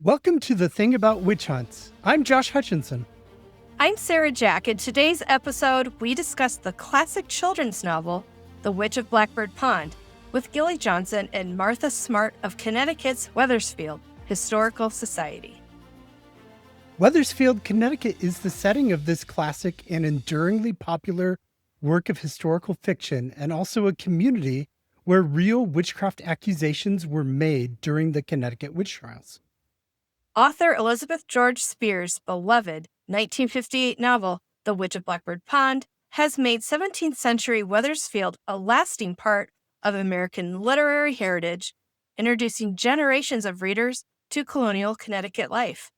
Welcome to The Thing About Witch Hunts. I'm Josh Hutchinson. I'm Sarah Jack. In today's episode, we discuss the classic children's novel, The Witch of Blackbird Pond, with Gillie Johnson and Martha Smart of Connecticut's Wethersfield Historical Society. Wethersfield, Connecticut is the setting of this classic and enduringly popular work of historical fiction, and also a community where real witchcraft accusations were made during the Connecticut witch trials. Author Elizabeth George Speare's beloved 1958 novel, The Witch of Blackbird Pond, has made 17th century Wethersfield a lasting part of American literary heritage, introducing generations of readers to colonial Connecticut life.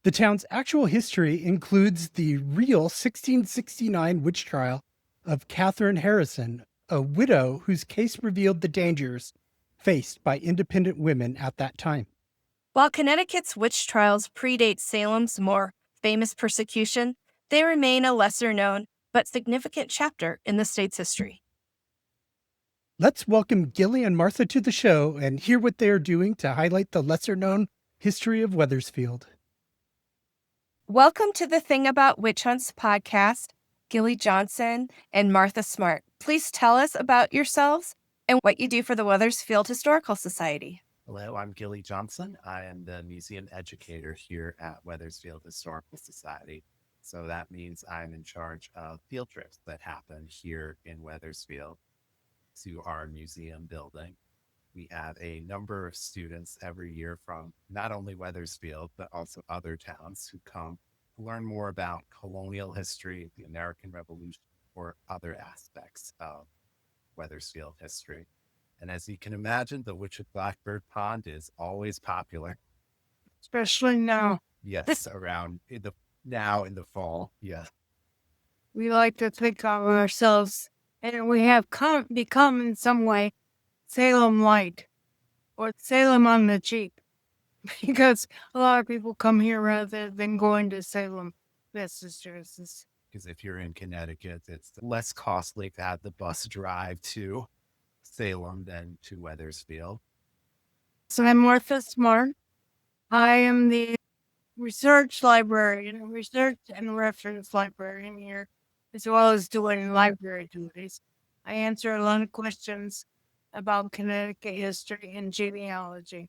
The town's actual history includes the real 1669 witch trial of Katherine Harrison, a widow whose case revealed the dangers faced by independent women at that time. While Connecticut's witch trials predate Salem's more famous persecution, they remain a lesser-known but significant chapter in the state's history. Let's welcome Gillie and Martha to the show and hear what they are doing to highlight the lesser-known history of Wethersfield. Welcome to the Thing About Witch Hunts podcast, Gillie Johnson and Martha Smart. Please tell us about yourselves and what you do for the Wethersfield Historical Society. Hello, I'm Gillie Johnson. I am the museum educator here at Wethersfield Historical Society. So that means I'm in charge of field trips that happen here in Wethersfield to our museum building. We have a number of students every year from not only Wethersfield, but also other towns who come to learn more about colonial history, the American Revolution, or other aspects of Wethersfield history. And as you can imagine, the Witch of Blackbird Pond is always popular. Especially now. Yes, around in the fall. Yes. We like to think of ourselves, and we have become in some way Salem light or Salem on the cheap, because a lot of people come here rather than going to Salem. Because if you're in Connecticut, it's less costly to have the bus drive to Salem than to Wethersfield. So I'm Martha Smart. I am the research librarian, research and reference librarian here, as well as doing library duties. I answer a lot of questions about Connecticut history and genealogy.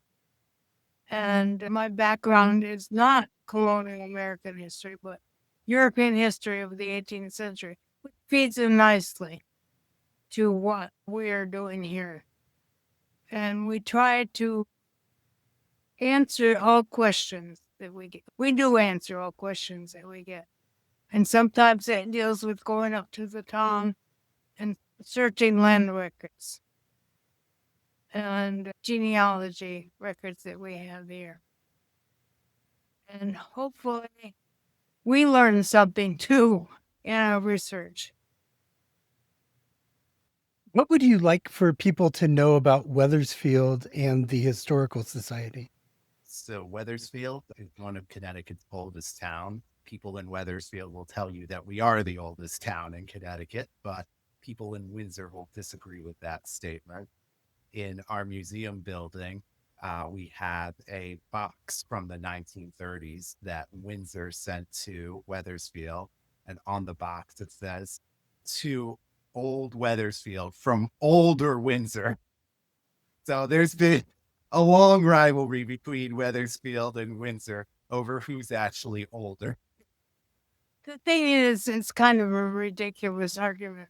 And my background is not colonial American history, but European history of the 18th century, which feeds in nicely to what we are doing here. And we try to answer all questions that we get. We do answer all questions that we get. And sometimes it deals with going up to the town and searching land records and genealogy records that we have here. And hopefully we learn something too in our research. What would you like for people to know about Wethersfield and the Historical Society? So Wethersfield is one of Connecticut's oldest towns. People in Wethersfield will tell you that we are the oldest town in Connecticut, but people in Windsor will disagree with that statement. In our museum building, we have a box from the 1930s that Windsor sent to Wethersfield. And on the box, it says, "To Old Wethersfield from older Windsor." So there's been a long rivalry between Wethersfield and Windsor over who's actually older. The thing is, it's kind of a ridiculous argument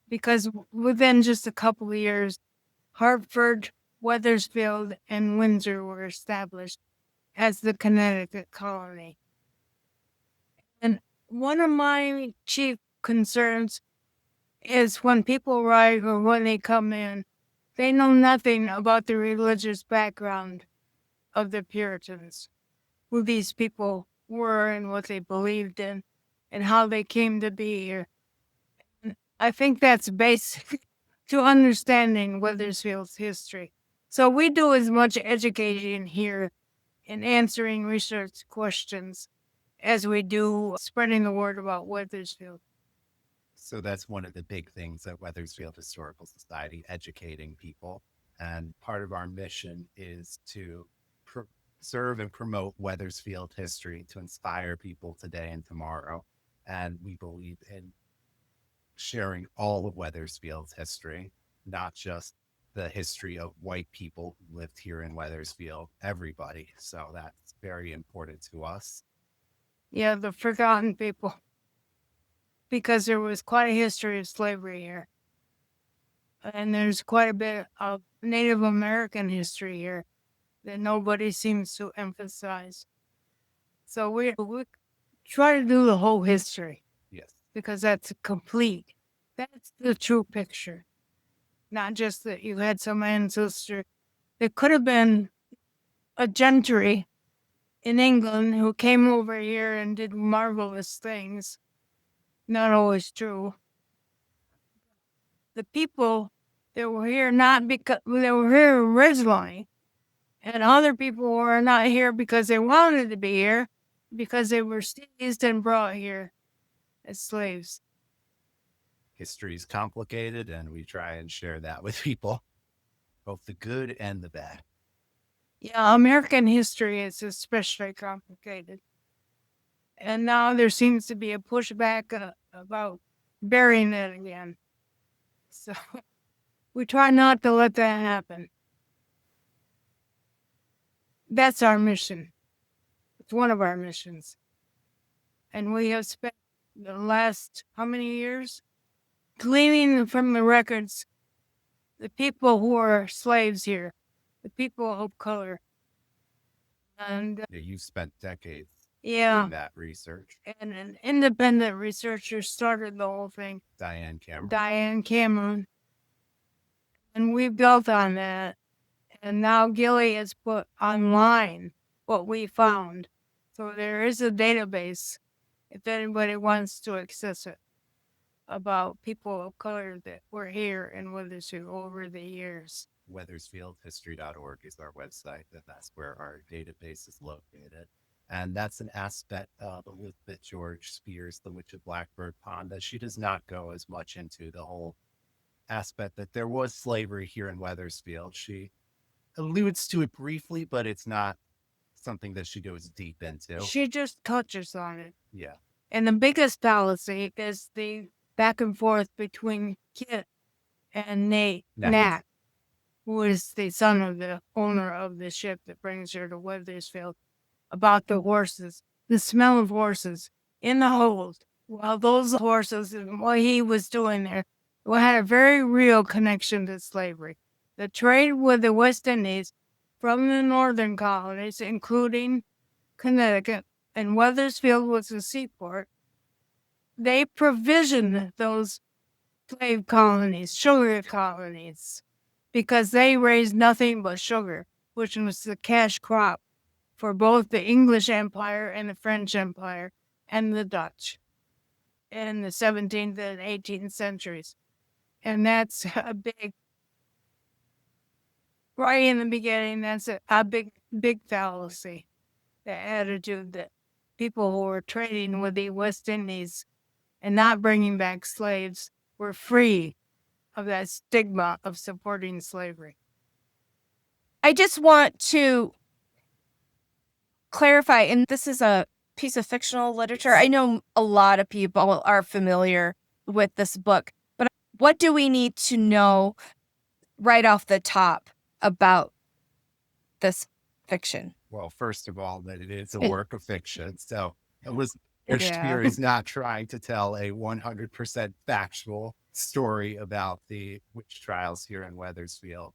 because within just a couple of years, Hartford, Wethersfield, and Windsor were established as the Connecticut colony. And one of my chief concerns is when people arrive or when they come in, they know nothing about the religious background of the Puritans, who these people were and what they believed in and how they came to be here. And I think that's basic to understanding Wethersfield's history. So we do as much educating here and answering research questions as we do spreading the word about Wethersfield. So that's one of the big things at Wethersfield Historical Society, educating people. And part of our mission is to serve and promote Wethersfield history to inspire people today and tomorrow. And we believe in sharing all of Wethersfield's history, not just the history of white people who lived here in Wethersfield, everybody. So that's very important to us. Yeah, the forgotten people. Because there was quite a history of slavery here. And there's quite a bit of Native American history here that nobody seems to emphasize. So we try to do the whole history. Yes. Because that's complete. That's the true picture. Not just that you had some ancestor. There could have been a gentry in England who came over here and did marvelous things. Not always true. The people that were here not because they were here originally, and other people were not here because they wanted to be here, because they were seized and brought here as slaves. History is complicated, and we try and share that with people, both the good and the bad. Yeah, American history is especially complicated. And now there seems to be a pushback about burying it again. So we try not to let that happen. That's our mission. It's one of our missions. And we have spent the last, how many years? Gleaning from the records the people who are slaves here, the people of color. And You spent decades yeah, in that research. And an independent researcher started the whole thing, Diane Cameron. And we built on that. And now Gillie has put online what we found. So there is a database if anybody wants to access it about people of color that were here in Wethersfield over the years. Wethersfieldhistory.org is our website, and that's where our database is located. And that's an aspect of Elizabeth George Speare's The Witch of Blackbird Pond that she does not go as much into the whole aspect that there was slavery here in Wethersfield. She alludes to it briefly, but it's not something that she goes deep into. She just touches on it. Yeah. And the biggest fallacy is the back and forth between Kit and Nat, who is the son of the owner of the ship that brings her to Wethersfield, about the horses, the smell of horses in the hold. Well, those horses and what he was doing there had a very real connection to slavery. The trade with the West Indies from the northern colonies, including Connecticut, and Wethersfield was a seaport, they provisioned those slave colonies, sugar colonies, because they raised nothing but sugar, which was the cash crop for both the English Empire and the French Empire and the Dutch in the 17th and 18th centuries. And that's a big, right in the beginning, that's a big fallacy. The attitude that people who were trading with the West Indies and not bringing back slaves were free of that stigma of supporting slavery. I just want to clarify, and this is a piece of fictional literature. I know a lot of people are familiar with this book, but what do we need to know right off the top about this fiction? Well, first of all, that it is a work of fiction. So Speare is not trying to tell a 100% factual story about the witch trials here in Wethersfield.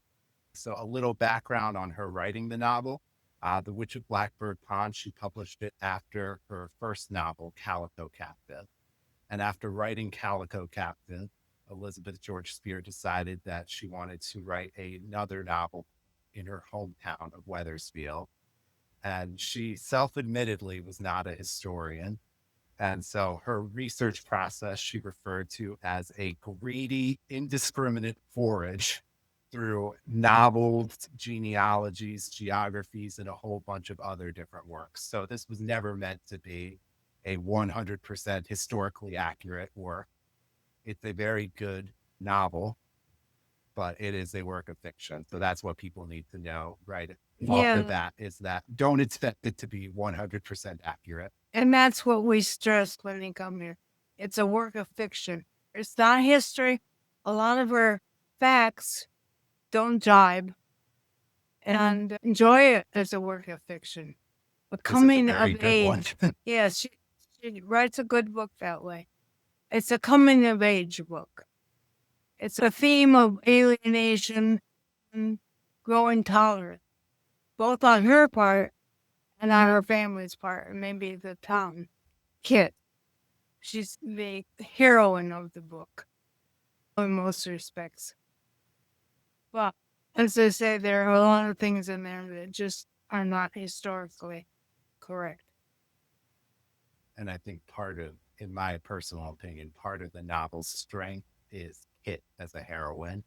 So a little background on her writing the novel. The Witch of Blackbird Pond, she published it after her first novel, Calico Captive. And after writing Calico Captive, Elizabeth George Speare decided that she wanted to write another novel in her hometown of Wethersfield. And she self-admittedly was not a historian. And so her research process she referred to as a greedy, indiscriminate forage through novels, genealogies, geographies, and a whole bunch of other different works. So this was never meant to be a 100% historically accurate work. It's a very good novel. but it is a work of fiction. So that's what people need to know right Yeah. off the bat, is that don't expect it to be 100% accurate. And that's what we stress when they come here. It's a work of fiction. It's not history. A lot of her facts don't jibe, and enjoy it as a work of fiction. A This is a coming very of good one. age. Yeah, she writes a good book that way. It's a coming of age book. It's a theme of alienation and growing tolerance, both on her part and on her family's part, and maybe the town. Kit. She's the heroine of the book in most respects. But as I say, there are a lot of things in there that just are not historically correct. And I think part of, in my personal opinion, part of the novel's strength is Kit as a heroine.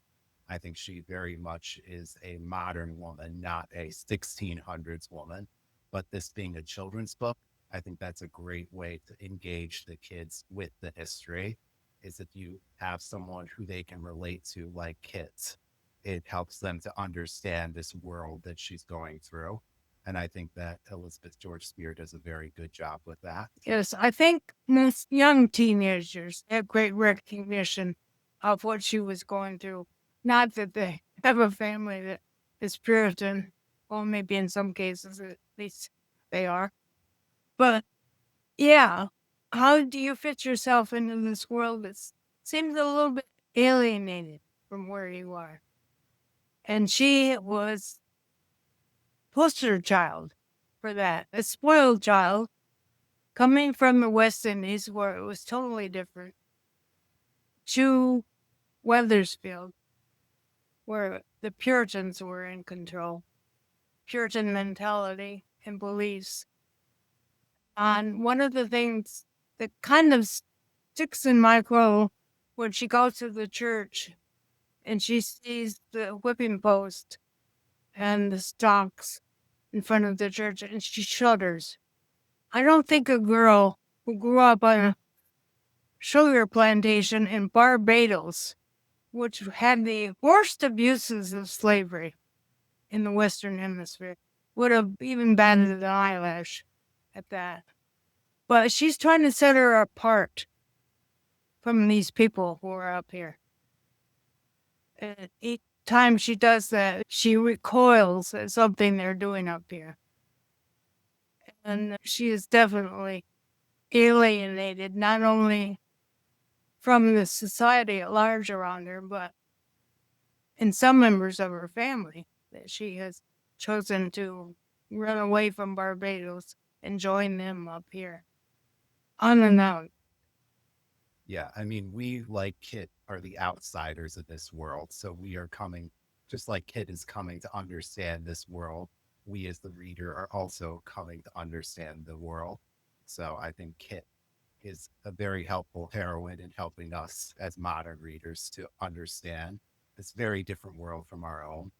I think she very much is a modern woman, not a 1600s woman. But this being a children's book, I think that's a great way to engage the kids with the history, is if you have someone who they can relate to, like Kit. It helps them to understand this world that she's going through. And I think that Elizabeth George Speare does a very good job with that. Yes, I think most young teenagers have great recognition of what she was going through. Not that they have a family that is Puritan, or maybe in some cases at least they are. But yeah, how do you fit yourself into this world that seems a little bit alienated from where you are? And she was poster child for that, a spoiled child coming from the West Indies where it was totally different, to Wethersfield, where the Puritans were in control, Puritan mentality and beliefs. And one of the things that kind of sticks in my craw when she goes to the church and she sees the whipping post and the stocks in front of the church, and she shudders. I don't think a girl who grew up on a sugar plantation in Barbados, which had the worst abuses of slavery in the Western Hemisphere, would have even batted an eyelash at that. But she's trying to set her apart from these people who are up here. And each time she does that, she recoils at something they're doing up here. And she is definitely alienated, not only from the society at large around her, but in some members of her family, that she has chosen to run away from Barbados and join them up here, unannounced. Yeah, I mean, we, like Kit, are the outsiders of this world. So we are coming, just like Kit is coming to understand this world, we as the reader are also coming to understand the world. So I think Kit is a very helpful heroine in helping us as modern readers to understand this very different world from our own.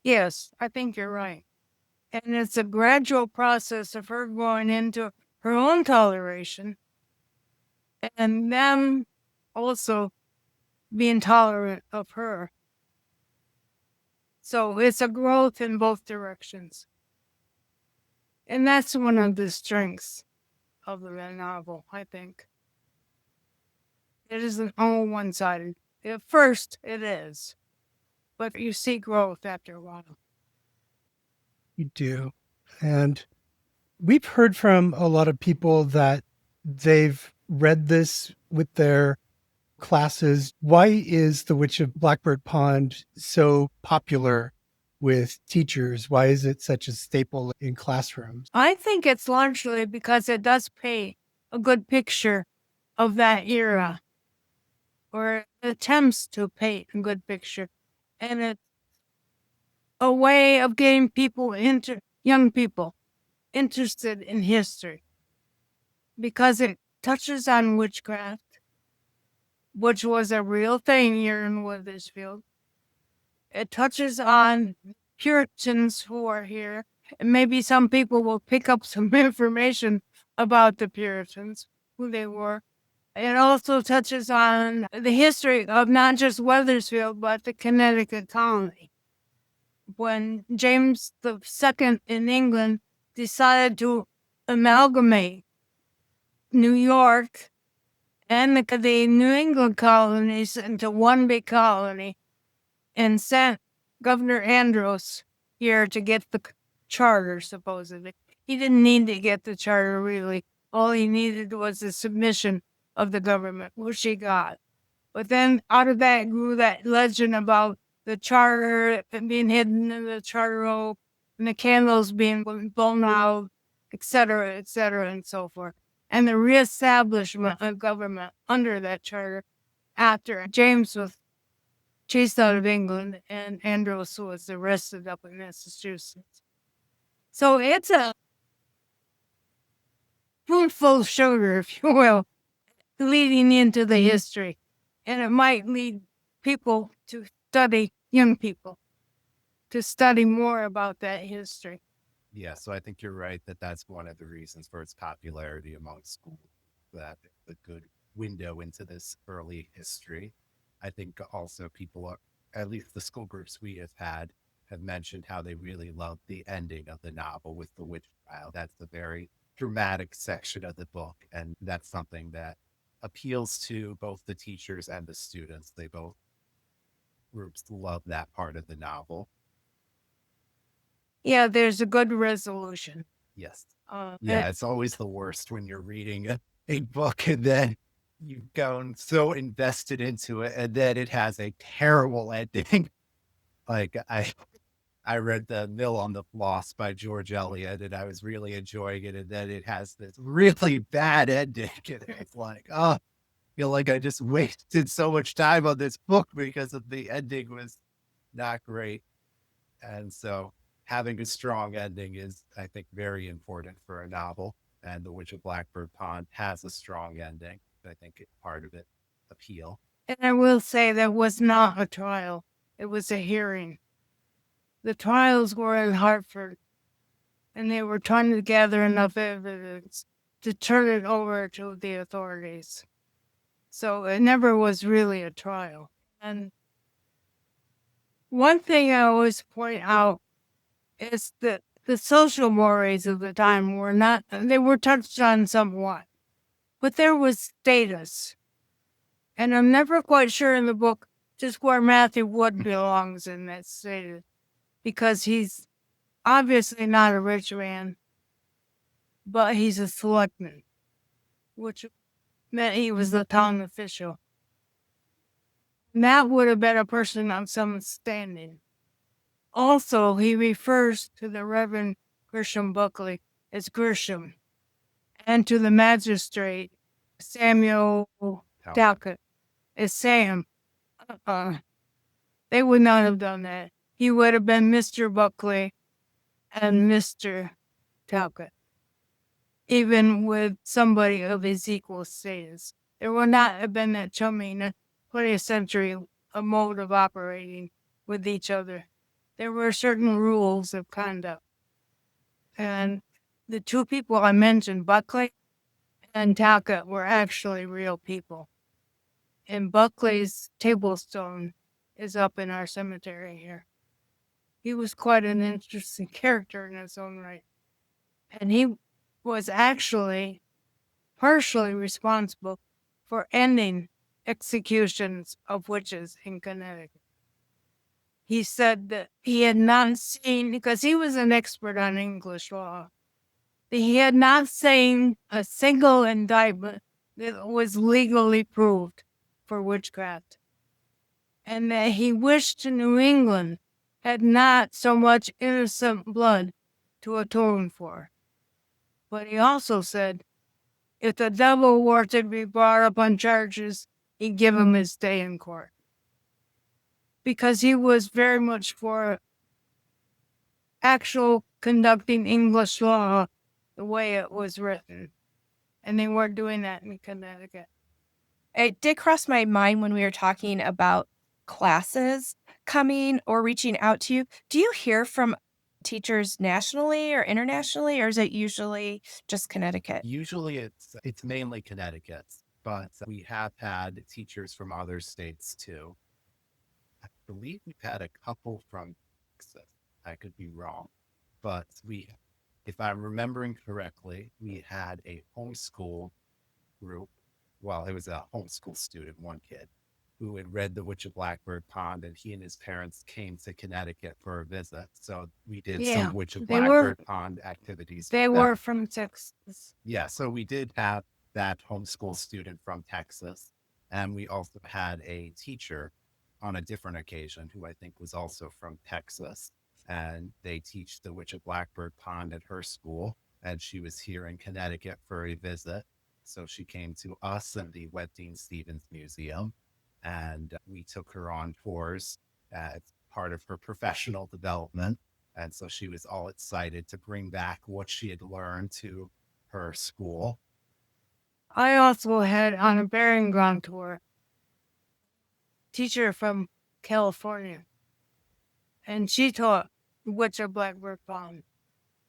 Yes, I think you're right. And it's a gradual process of her going into her own toleration and them also being tolerant of her. So it's a growth in both directions. And that's one of the strengths of the novel, I think. It isn't all one-sided. At first, it is. But you see growth after a while. You do. And we've heard from a lot of people that they've read this with their classes. Why is The Witch of Blackbird Pond so popular with teachers? Why is it such a staple in classrooms? I think it's largely because it does paint a good picture of that era, or it attempts to paint a good picture. And it's a way of getting people young people interested in history, because it touches on witchcraft, which was a real thing here in Wethersfield. It touches on Puritans who are here, and maybe some people will pick up some information about the Puritans, who they were. It also touches on the history of not just Wethersfield, but the Connecticut colony. When James II in England decided to amalgamate New York and the New England colonies into one big colony and sent Governor Andros here to get the charter, supposedly. He didn't need to get the charter, really. All he needed was the submission of the government, which he got. But then out of that grew that legend about the charter being hidden in the charter oak and the candles being blown out, et cetera, and so forth. And the reestablishment of government under that charter after James was chased out of England and Andros was arrested up in Massachusetts. So it's a spoonful of sugar, if you will, leading into the history. And it might lead people to study, young people, to study more about that history. Yeah, so I think you're right that that's one of the reasons for its popularity among schools, that it's a good window into this early history. I think also people are, at least the school groups we have mentioned how they really loved the ending of the novel with the witch trial. That's a very dramatic section of the book, and that's something that appeals to both the teachers and the students. They both groups love that part of the novel. Yeah, there's a good resolution. Yes. Yeah, it's always the worst when you're reading a book and then you've gone so invested into it and then it has a terrible ending. Like I read The Mill on the Floss by George Eliot and I was really enjoying it, and then it has this really bad ending and it's like, oh, I feel like I just wasted so much time on this book because of the ending was not great. And so having a strong ending is, I think, very important for a novel. And The Witch of Blackbird Pond has a strong ending. I think it's part of its appeal. And I will say that was not a trial. It was a hearing. The trials were in Hartford, and they were trying to gather enough evidence to turn it over to the authorities. So it never was really a trial. And one thing I always point out is that the social mores of the time were not, they were touched on somewhat, but there was status. And I'm never quite sure in the book just where Matthew Wood belongs in that status, because he's obviously not a rich man, but he's a selectman, which meant he was the town official. That would have been a person on some standing. Also, he refers to the Reverend Gershom Bulkeley as Gershom, and to the magistrate Samuel Talcott as Sam. They would not have done that. He would have been Mr. Bulkeley and Mr. Talcott, even with somebody of his equal status. There would not have been that chumming 20th century a mode of operating with each other. There were certain rules of conduct. And the two people I mentioned, Bulkeley and Talcott, were actually real people. And Buckley's tablestone is up in our cemetery here. He was quite an interesting character in his own right. And he was actually partially responsible for ending executions of witches in Connecticut. He said that he had not seen, because he was an expert on English law, that he had not seen a single indictment that was legally proved for witchcraft. And that he wished New England had not so much innocent blood to atone for. But he also said, if the devil were to be brought up on charges, he'd give him his day in court. Because he was very much for actual conducting English law the way it was written. And they weren't doing that in Connecticut. It did cross my mind when we were talking about classes coming or reaching out to you. Do you hear from teachers nationally or internationally, or is it usually just Connecticut? Usually it's mainly Connecticut. but we have had teachers from other states too. I believe we've had a couple from Texas. I could be wrong, but if I'm remembering correctly, we had a homeschool group. Well, it was a homeschool student, one kid who had read The Witch of Blackbird Pond, and he and his parents came to Connecticut for a visit. So we did Yeah, some Witch of they were Blackbird Pond activities they with them. were from Texas. Yeah, so we did have that homeschool student from Texas. And we also had a teacher on a different occasion who I think was also from Texas. And they teach The Witch of Blackbird Pond at her school. And she was here in Connecticut for a visit. So she came to us and the Dean Stevens Museum. And we took her on tours as part of her professional development. And so she was all excited to bring back what she had learned to her school. I also had on a burying ground tour teacher from California, and she taught Witch of Blackbird Pond.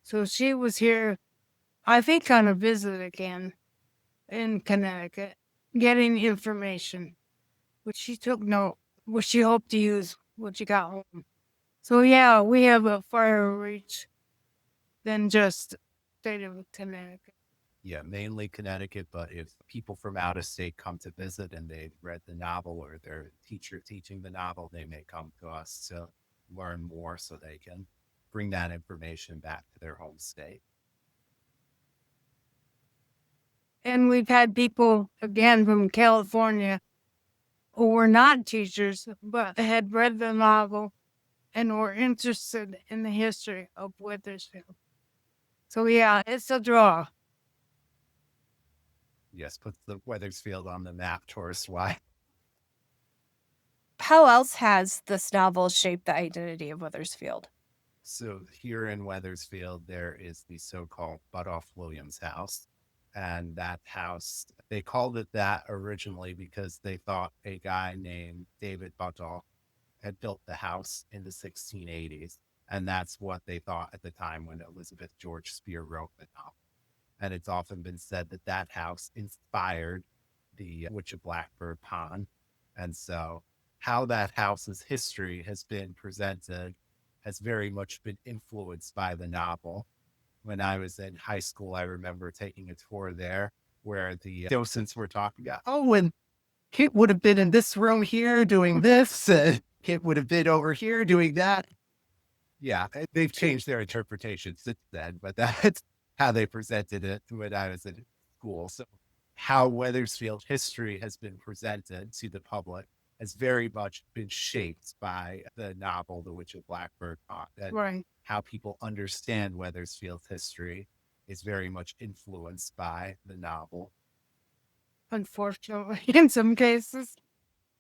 So she was here, I think, on a visit again in Connecticut, getting information, which she took note, which she hoped to use when she got home. So yeah, we have a far reach than just state of Connecticut. Yeah, mainly Connecticut, but if people from out of state come to visit and they've read the novel or their teacher teaching the novel, they may come to us to learn more so they can bring that information back to their home state. And we've had people, again, from California who were not teachers, but had read the novel and were interested in the history of Wethersfield. So yeah, it's a draw. Yes, puts the Wethersfield on the map tourist-wise. How else has this novel shaped the identity of Wethersfield? So here in Wethersfield, there is the so-called Butoff Williams house. And that house, they called it that originally because they thought a guy named David Butoff had built the house in the 1680s. And that's what they thought at the time when Elizabeth George Speare wrote the novel. And it's often been said that that house inspired the Witch of Blackbird Pond. And so how that house's history has been presented has very much been influenced by the novel. When I was in high school, I remember taking a tour there where the docents were talking about, oh, and Kit would have been in this room here doing this, and Kit would have been over here doing that. Yeah, they've changed their interpretation since then, but that's how they presented it when I was in school. So how Wethersfield history has been presented to the public has very much been shaped by the novel, The Witch of Blackbird Pond. And Right. how people understand Wethersfield's history is very much influenced by the novel. Unfortunately, in some cases.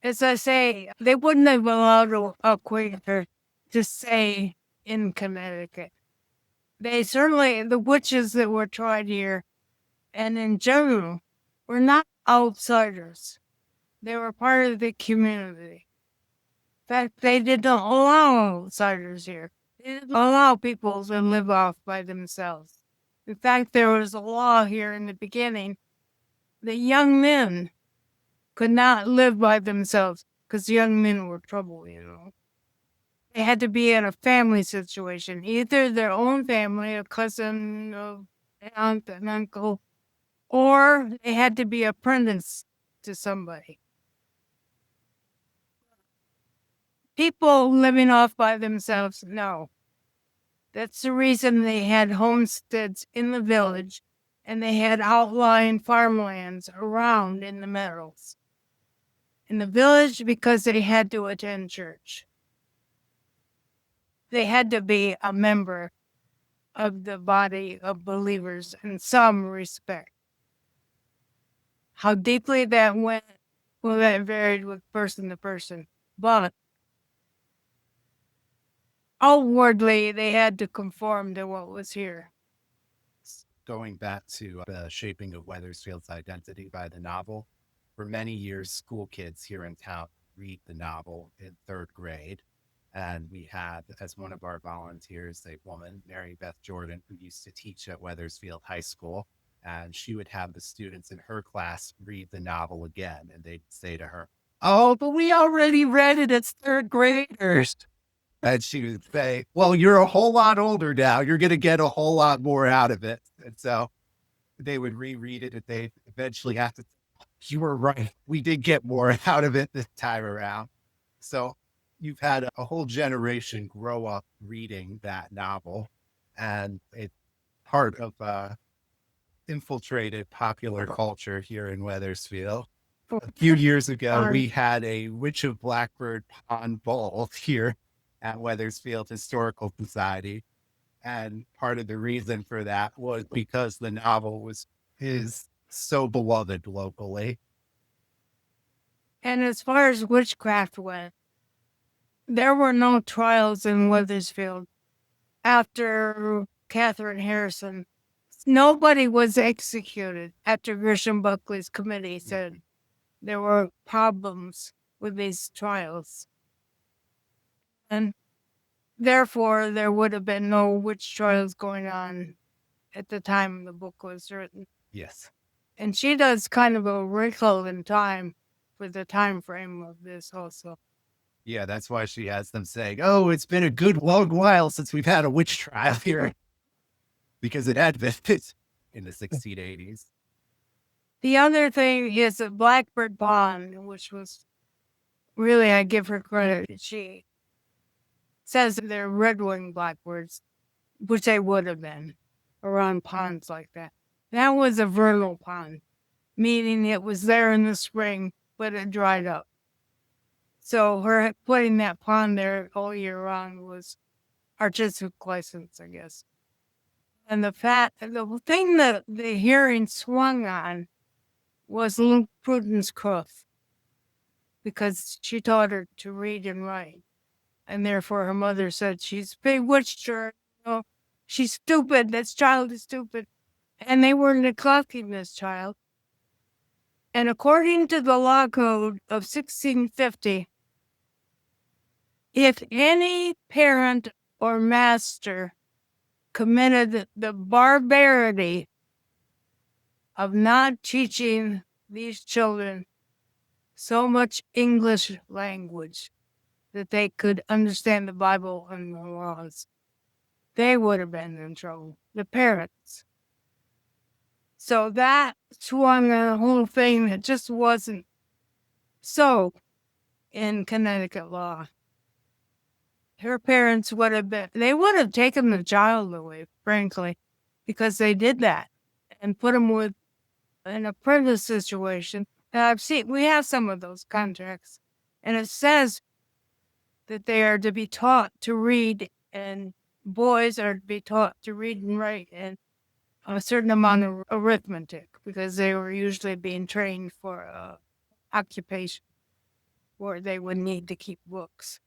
As I say, they wouldn't have allowed a Quaker to stay in Connecticut. They certainly, the witches that were tried here, and in general, were not outsiders. They were part of the community. In fact, they didn't allow outsiders here. They didn't allow people to live off by themselves. In fact, there was a law here in the beginning that young men could not live by themselves because young men were trouble, you know. They had to be in a family situation, either their own family, a cousin, an aunt, an uncle, or they had to be apprenticed to somebody. People living off by themselves, no. That's the reason they had homesteads in the village and they had outlying farmlands around in the meadows. In the village, because they had to attend church. They had to be a member of the body of believers in some respect. How deeply that went, well, that varied with person to person. But outwardly, they had to conform to what was here. Going back to the shaping of Wethersfield's identity by the novel, for many years, school kids here in town read the novel in third grade. And we had, as one of our volunteers, a woman, Mary Beth Jordan, who used to teach at Wethersfield High School. And she would have the students in her class read the novel again. And they'd say to her, "Oh, but we already read it as third graders." And she would say, "Well, you're a whole lot older now. You're going to get a whole lot more out of it." And so they would reread it, and they eventually have to, "You were right. We did get more out of it this time around." So you've had a whole generation grow up reading that novel, and it's part of infiltrated popular culture here in Wethersfield. A few years ago, we had a Witch of Blackbird Pond ball here at Wethersfield Historical Society. And part of the reason for that was because the novel is so beloved locally. And as far as witchcraft went, there were no trials in Wethersfield after Katherine Harrison. Nobody was executed after Gershom Bulkeley's committee said there were problems with these trials. And therefore, there would have been no witch trials going on at the time the book was written. Yes. And she does kind of a wrinkle in time for the time frame of this also. Yeah, that's why she has them saying, "Oh, it's been a good long while since we've had a witch trial here." Because it had been in the 1680s. The other thing is that Blackbird Pond, which was really, I give her credit. She says they're red-winged blackbirds, which they would have been around ponds like that. That was a vernal pond, meaning it was there in the spring, but it dried up. So her putting that pond there all year round was artistic license, I guess. And the thing that the hearing swung on was little Prudence Croft, because she taught her to read and write. And therefore her mother said, "She's bewitched her. You know, she's stupid. This child is stupid." And they were neglecting this child. And according to the law code of 1650, if any parent or master committed the barbarity of not teaching these children so much English language that they could understand the Bible and the laws, they would have been in trouble, the parents. So that swung a whole thing that just wasn't so in Connecticut law. Her parents would have taken the child away, frankly, because they did that and put him with an apprentice situation. And we have some of those contracts, and it says that they are to be taught to read, and boys are to be taught to read and write and a certain amount of arithmetic, because they were usually being trained for occupation where they would need to keep books.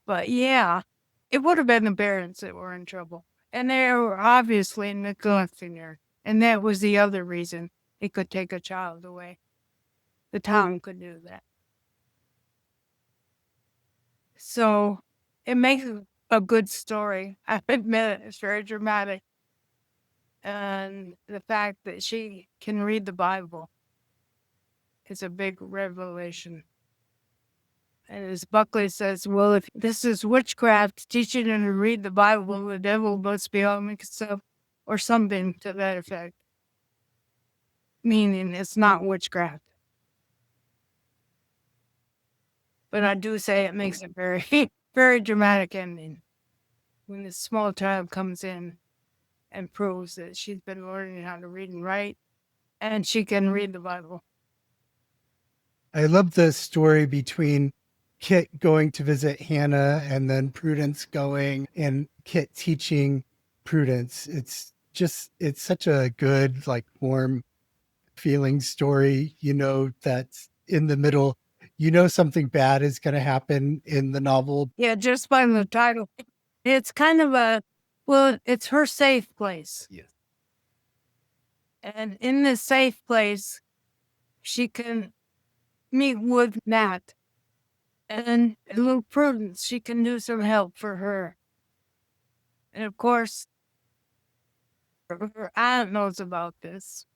But yeah, it would have been the parents that were in trouble. And they were obviously neglecting her. And that was the other reason it could take a child away. The town could do that. So it makes a good story. I admit it's very dramatic. And the fact that she can read the Bible is a big revelation. And as Buckley says, well, if this is witchcraft, teaching her to read the Bible, the devil must be all mixed up, or something to that effect. Meaning it's not witchcraft. But I do say it makes a very, very dramatic ending when this small child comes in and proves that she's been learning how to read and write, and she can read the Bible. I love the story between Kit going to visit Hannah and then Prudence going and Kit teaching Prudence. It's such a good, like, warm feeling story, that's in the middle. Something bad is going to happen in the novel. Yeah, just by the title. It's kind of it's her safe place. Yes. And in this safe place, she can meet with Nat. And a little Prudence, she can do some help for her. And of course, Her aunt knows about this.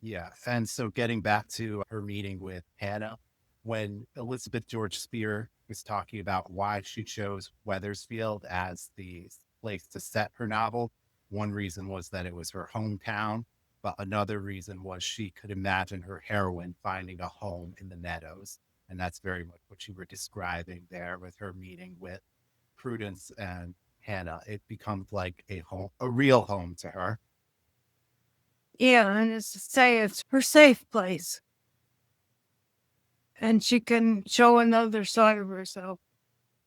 Yeah. And so getting back to her meeting with Hannah, when Elizabeth George Speare was talking about why she chose Wethersfield as the place to set her novel, one reason was that it was her hometown, but another reason was she could imagine her heroine finding a home in the Meadows. And that's very much what you were describing there with her meeting with Prudence and Hannah. It becomes like a home, a real home to her. Yeah, and it's to say it's her safe place. And she can show another side of herself,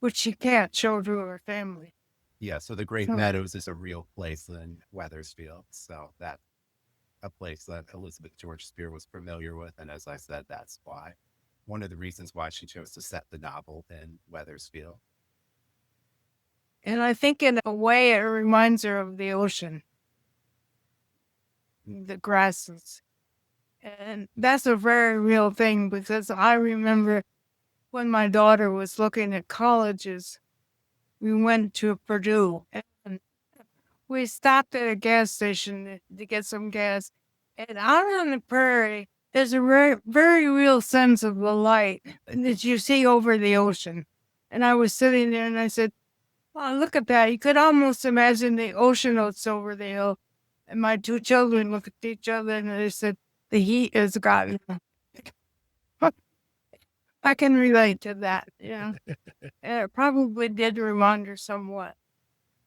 which she can't show to her family. Yeah, so the Great Meadows is a real place in Wethersfield. So that's a place that Elizabeth George Speare was familiar with. And as I said, that's why one of the reasons why she chose to set the novel in Wethersfield. And I think in a way it reminds her of the ocean, the grasses. And that's a very real thing, because I remember when my daughter was looking at colleges, we went to Purdue and we stopped at a gas station to get some gas. And out on the prairie, there's a very, very real sense of the light that you see over the ocean. And I was sitting there and I said, "Wow, look at that. You could almost imagine the ocean that's over the hill." And my two children looked at each other and they said, "The heat has gotten." I can relate to that, yeah. And it probably did remind her somewhat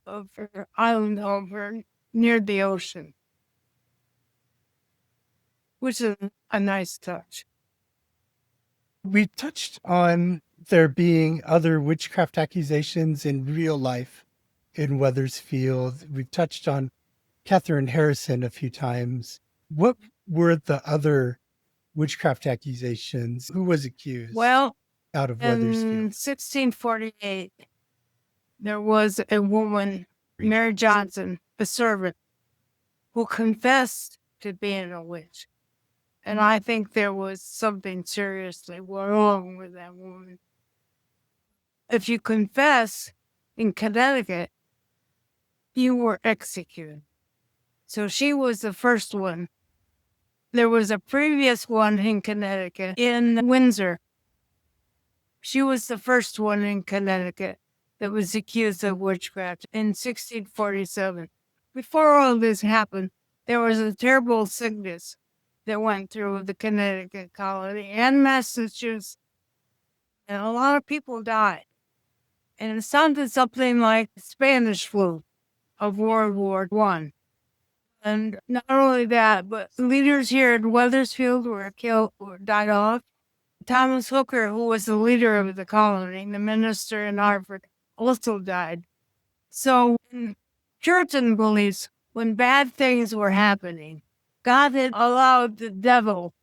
of her island home her near the ocean, which is a nice touch. We touched on there being other witchcraft accusations in real life in Wethersfield. We've touched on Katherine Harrison a few times. What were the other witchcraft accusations? Who was accused Well, out of in Wethersfield? 1648, there was a woman, Mary Johnson, a servant, who confessed to being a witch. And I think there was something seriously wrong with that woman. If you confess in Connecticut, you were executed. So she was the first one. There was a previous one in Connecticut, in Windsor. She was the first one in Connecticut that was accused of witchcraft in 1647. Before all this happened, there was a terrible sickness that went through the Connecticut colony and Massachusetts, and a lot of people died. And it sounded something like the Spanish flu of World War I. And not only that, but leaders here in Wethersfield were killed or died off. Thomas Hooker, who was the leader of the colony, the minister in Hartford, also died. So in Puritan beliefs, when bad things were happening, God had allowed the devil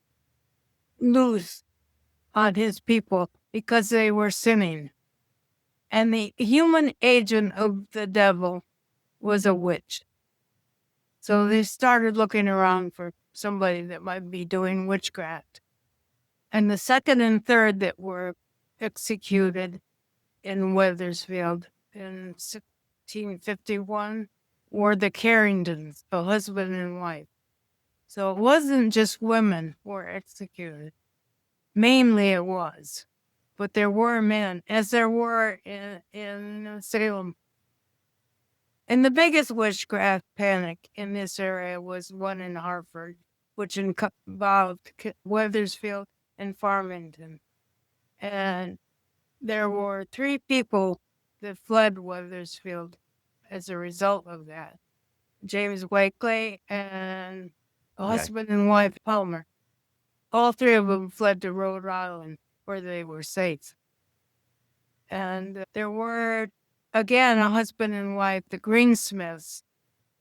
loose on his people because they were sinning. And the human agent of the devil was a witch. So they started looking around for somebody that might be doing witchcraft. And the second and third that were executed in Wethersfield in 1651 were the Carringtons, the husband and wife. So it wasn't just women who were executed. Mainly it was. But there were men, as there were in Salem. And the biggest witchcraft panic in this area was one in Hartford, which involved Wethersfield and Farmington. And there were 3 people that fled Wethersfield as a result of that. James Wakely and husband and wife Palmer. All 3 of them fled to Rhode Island where they were safe. And there were, again, a husband and wife, the Greensmiths,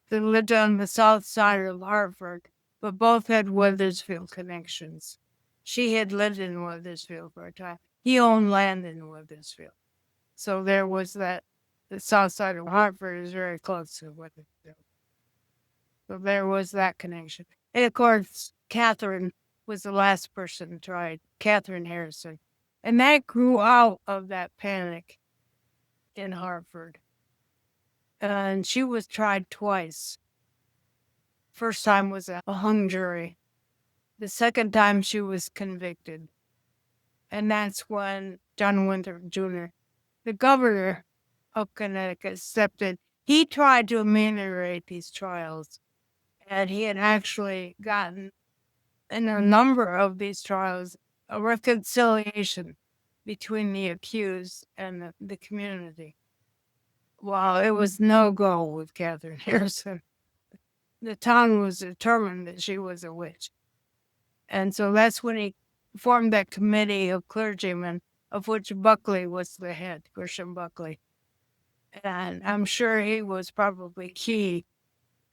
that lived on the south side of Hartford, but both had Wethersfield connections. She had lived in Wethersfield for a time. He owned land in Wethersfield. So there was that, the south side of Hartford is very close to Wethersfield. So there was that connection. And of course, Katherine was the last person tried, Katherine Harrison. And that grew out of that panic in Hartford. And she was tried twice. First time was a hung jury. The second time she was convicted. And that's when John Winthrop Jr., the governor of Connecticut, stepped in. He tried to ameliorate these trials, and he had actually gotten, in a number of these trials, a reconciliation between the accused and the community. Well, it was no go with Katherine Harrison. The town was determined that she was a witch. And so that's when he formed that committee of clergymen, of which Bulkeley was the head, Gershom Bulkeley. And I'm sure he was probably key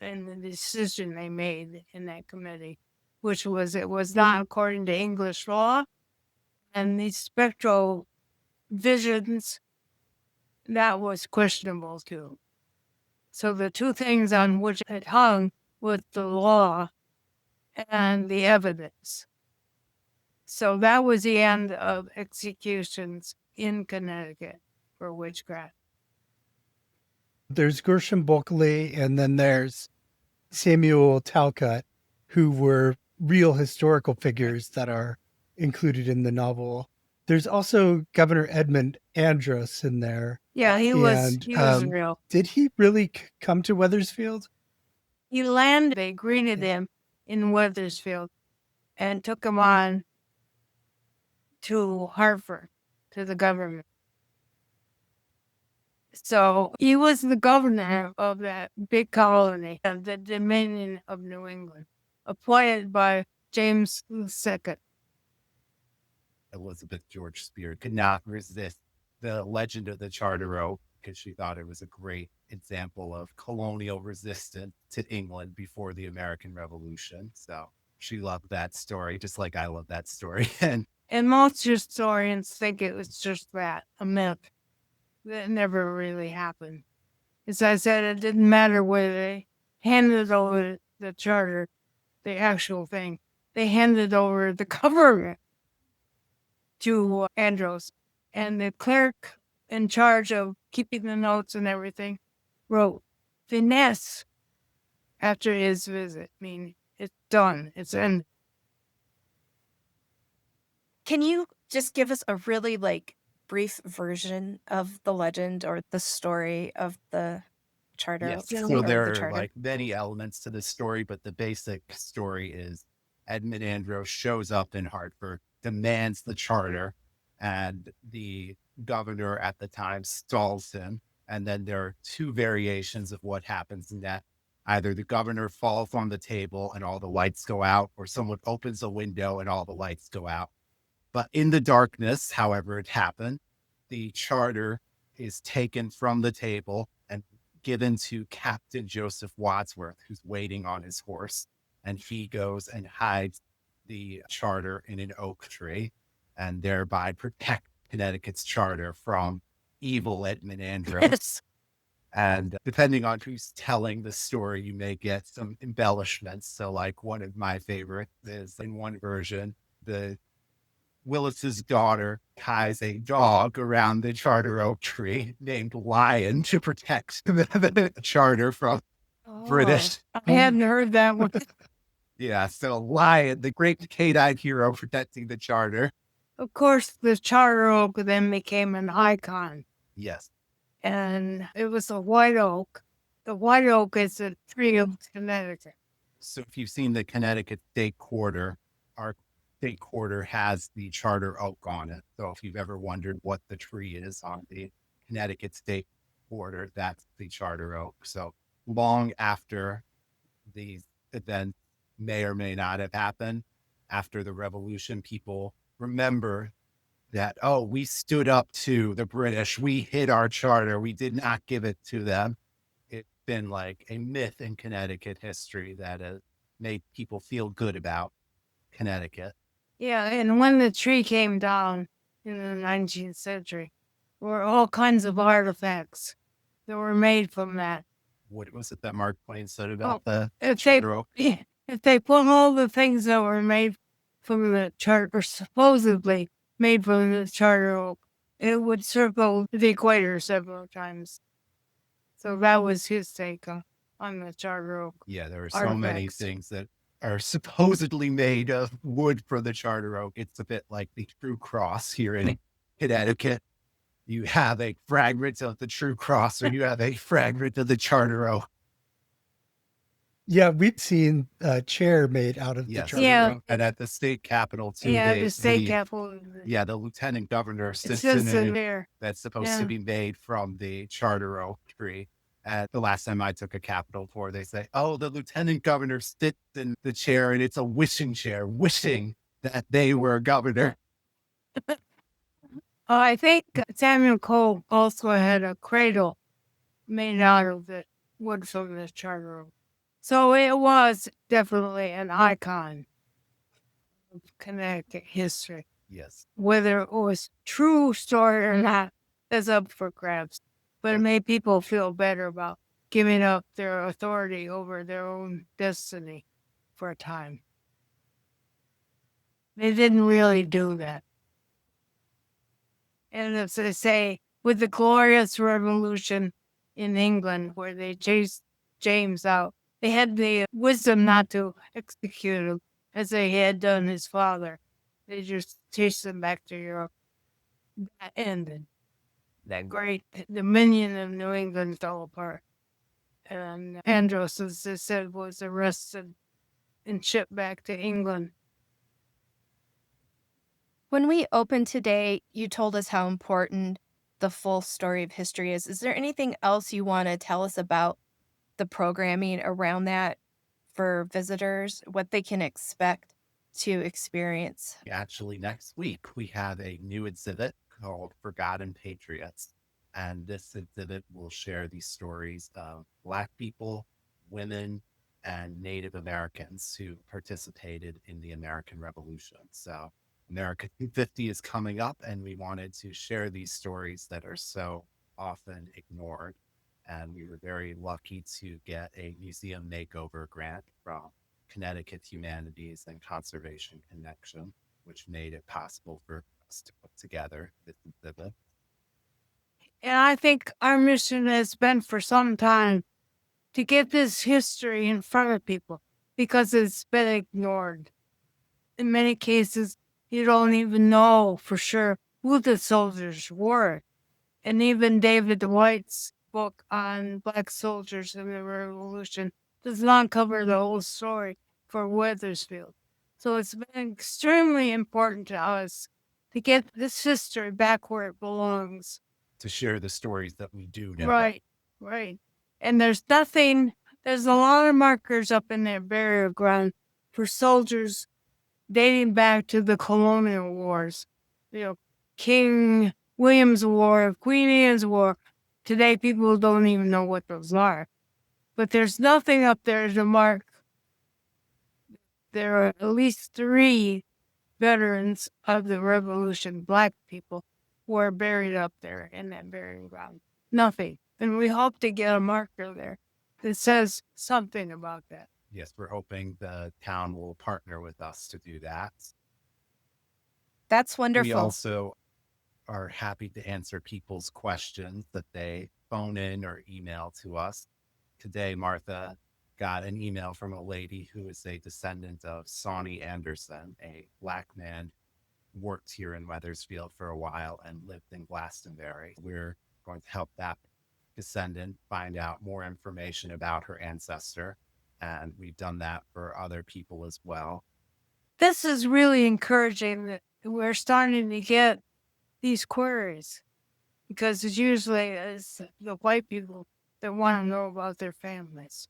in the decision they made in that committee, which was it was not according to English law. And these spectral visions, that was questionable too. So the two things on which it hung was the law and the evidence. So that was the end of executions in Connecticut for witchcraft. There's Gershom Bulkeley, and then there's Samuel Talcott, who were real historical figures that are included in the novel. There's also Governor Edmund Andros in there. Yeah, he was And, real. Did he really come to Wethersfield? He landed, they greeted him in Wethersfield and took him on to Hartford, to the government. So he was the governor of that big colony, of the Dominion of New England, appointed by James II. Elizabeth George Speare could not resist the legend of the Charter Oak because she thought it was a great example of colonial resistance to England before the American Revolution. So she loved that story, just like I love that story. And most historians think it was just that, a myth that never really happened. As I said, it didn't matter whether they handed over the charter, the actual thing. They handed over the government to Andros. And the clerk in charge of keeping the notes and everything wrote finesse after his visit. I mean, it's done. It's ended. Can you just give us a really brief version of the legend or the story of the charter? Yes. or So the there are charter? many elements to the story, but the basic story is Edmund Andros shows up in Hartford, demands the charter, and the governor at the time stalls him. And then there are two variations of what happens in that. Either the governor falls on the table and all the lights go out, or someone opens a window and all the lights go out. But in the darkness, however it happened, the charter is taken from the table and given to Captain Joseph Wadsworth, who's waiting on his horse. And he goes and hides the charter in an oak tree and thereby protect Connecticut's charter from evil Edmund Andros. Yes. And depending on who's telling the story, you may get some embellishments. So like one of my favorites is in one version, the Willis's daughter ties a dog around the charter oak tree named Lion to protect the charter from British. I hadn't heard that one. Yeah, so Lion, the great canine hero protecting the charter. Of course, the charter oak then became an icon. Yes. And it was a white oak. The white oak is a tree of Connecticut. So if you've seen the Connecticut State Quarter, our State Quarter has the charter oak on it. So if you've ever wondered what the tree is on the Connecticut State Quarter, that's the charter oak. So long after these events may or may not have happened, after the Revolution, people remember that, oh, we stood up to the British. We hid our charter. We did not give it to them. It's been like a myth in Connecticut history that has made people feel good about Connecticut. Yeah, and when the tree came down in the 19th century, there were all kinds of artifacts that were made from that. What was it that Mark Twain said about the If charter oak? if they put all the things that were made from the charter, supposedly made from the charter oak, it would circle the equator several times. So that was his take on. on the Charter Oak. Yeah, there are so many Artifacts. things that are supposedly made of wood for the Charter Oak. It's a bit like the True Cross here in Connecticut. You have a fragment of the True Cross, or you have a fragment of the Charter Oak. Yeah, we've seen a chair made out of the Yes. Charter Yeah. Oak. And at the state capitol too, Yeah, they, the state the capitol. yeah, the lieutenant governor It sits says in in it. there. That's supposed Yeah. to be made from the Charter Oak tree. At the last time I took a Capitol tour, they say, "Oh, the lieutenant governor sits in the chair, and it's a wishing chair, wishing that they were governor." I think Samuel Cole also had a cradle made out of the wood from the Charter Oak. So it was definitely an icon of Connecticut history. Yes. Whether it was true story or not is up for grabs. But it made people feel better about giving up their authority over their own destiny for a time. They didn't really do that. And as they say, with the glorious revolution in England, where they chased James out, they had the wisdom not to execute him as they had done his father. They just chased him back to Europe. That ended. That great dominion of New England fell apart. And Andros, as they said, was arrested and shipped back to England. When we opened today, you told us how important the full story of history is. Is there anything else you want to tell us about the programming around that for visitors, what they can expect to experience? Actually, next week we have a new exhibit called Forgotten Patriots. And this exhibit will share the stories of Black people, women, and Native Americans who participated in the American Revolution. So America 250 is coming up, and we wanted to share these stories that are so often ignored. And we were very lucky to get a museum makeover grant from Connecticut Humanities and Conservation Connection, which made it possible for us to put together this exhibit. And I think our mission has been for some time to get this history in front of people because it's been ignored. In many cases, you don't even know for sure who the soldiers were. And even David White's book on Black soldiers in the Revolution does not cover the whole story for Wethersfield. So it's been extremely important to us to get this history back where it belongs. To share the stories that we do know. Right. And there's a lot of markers up in that burial ground for soldiers dating back to the colonial wars. King William's War, Queen Anne's War. Today, people don't even know what those are. But there's nothing up there to mark. There are at least 3 veterans of the Revolution, Black people, who are buried up there in that burying ground. Nothing. And we hope to get a marker there that says something about that. Yes, we're hoping the town will partner with us to do that. That's wonderful. We also are happy to answer people's questions that they phone in or email to us. Today, Martha got an email from a lady who is a descendant of Sawney Anderson, a Black man who worked here in Wethersfield for a while and lived in Glastonbury. We're going to help that descendant find out more information about her ancestor, and we've done that for other people as well. This is really encouraging that we're starting to get these queries, because it's usually the white people that want to know about their families.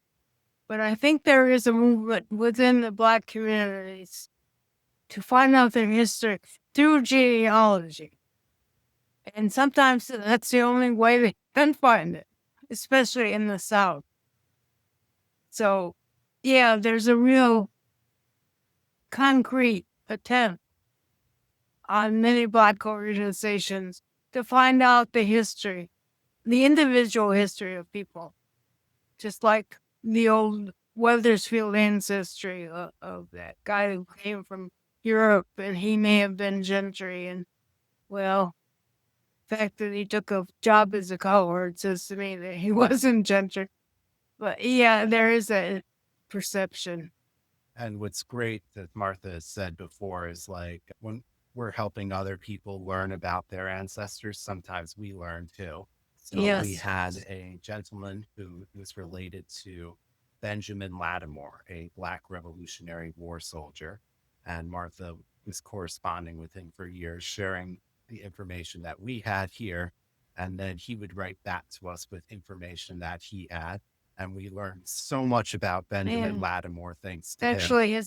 But I think there is a movement within the Black communities to find out their history through genealogy. And sometimes that's the only way they can find it, especially in the South. So, yeah, there's a real concrete attempt on many Black organizations to find out the history, the individual history of people, just like the old Wethersfield ancestry of that guy who came from Europe, and he may have been gentry. And, well, the fact that he took a job as a cowherd says to me that he wasn't gentry. But yeah, there is a perception. And what's great that Martha has said before is like when we're helping other people learn about their ancestors, sometimes we learn too. So we Yes. had a gentleman who was related to Benjamin Lattimore, a Black Revolutionary War soldier. And Martha was corresponding with him for years, sharing the information that we had here. And then he would write back to us with information that he had. And we learned so much about Benjamin Man. Lattimore thanks to him. Actually,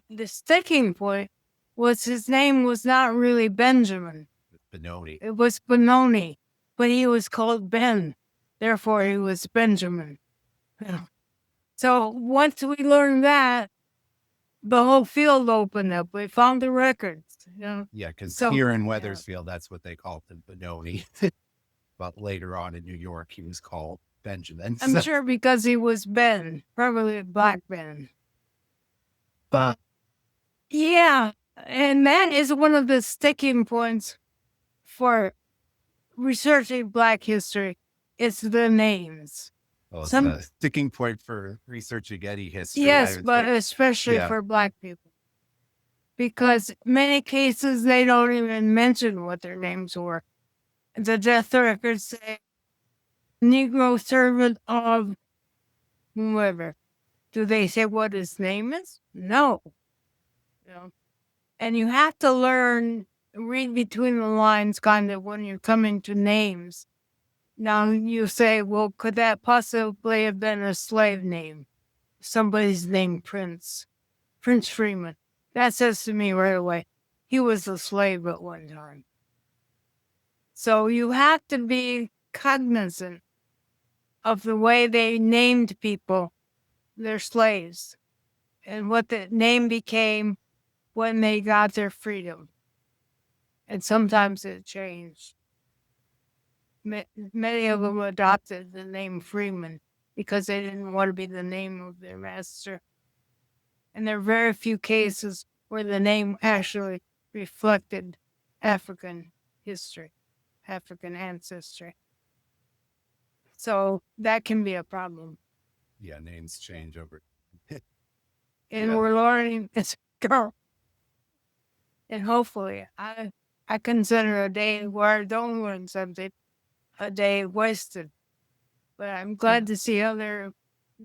the sticking point was his name was not really Benjamin. Benoni. It was Benoni, but he was called Ben. Therefore, he was Benjamin. Yeah. So once we learned that, the whole field opened up. We found the records. Yeah, because So- here in yeah. Wethersfield, that's what they called him, Benoni. But later on in New York, he was called Benjamin. I'm sure because he was Ben, probably a black Ben. But yeah, and that is one of the sticking points for researching Black history. It's the names. Well, it's Some- a sticking point for researching any history. I Yes, would but say. especially Yeah. for Black people. Because many cases, they don't even mention what their names were. The death records say Negro servant of whoever. Do they say what his name is? No. And you have to read between the lines kind of when you're coming to names. Now you say, well, could that possibly have been a slave name? Somebody's name Prince Freeman. That says to me right away, he was a slave at one time. So you have to be cognizant of the way they named people, their slaves, and what the name became when they got their freedom. And sometimes it changed. Many of them adopted the name Freeman because they didn't want to be the name of their master. And there are very few cases where the name actually reflected African history, African ancestry. So that can be a problem. Yeah, names change over. And Yeah. we're learning as we go. And hopefully, I consider a day where I don't learn something a day wasted. But I'm glad to see other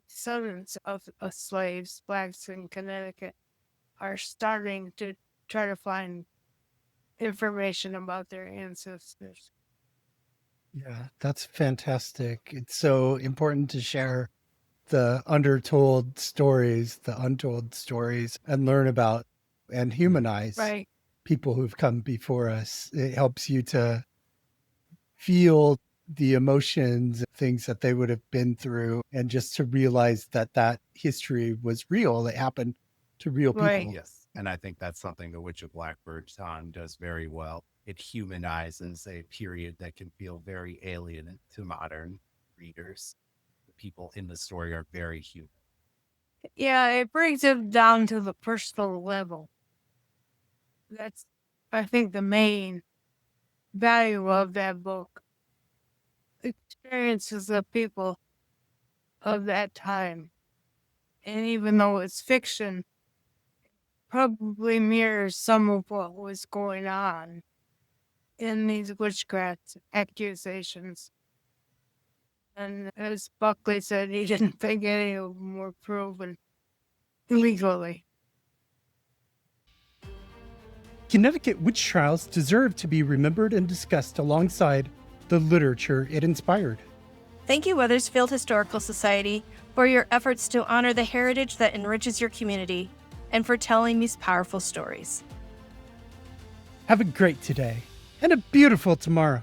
descendants of slaves, Blacks in Connecticut, are starting to try to find information about their ancestors. Yeah, that's fantastic. It's so important to share the undertold stories, the untold stories, and learn about and humanize Right. people who've come before us. It helps you to feel the emotions, things that they would have been through, and just to realize that that history was real. It happened to real people. Right. Yes. And I think that's something the Witch of Blackbird Pond does very well. It humanizes a period that can feel very alien to modern readers. The people in the story are very human. Yeah, it brings it down to the personal level. That's, I think, the main value of that book. Experiences of people of that time. And even though it's fiction, probably mirrors some of what was going on in these witchcraft accusations. And as Buckley said, he didn't think any of them were proven legally. Connecticut witch trials deserve to be remembered and discussed alongside the literature it inspired. Thank you, Wethersfield Historical Society, for your efforts to honor the heritage that enriches your community and for telling these powerful stories. Have a great today and a beautiful tomorrow.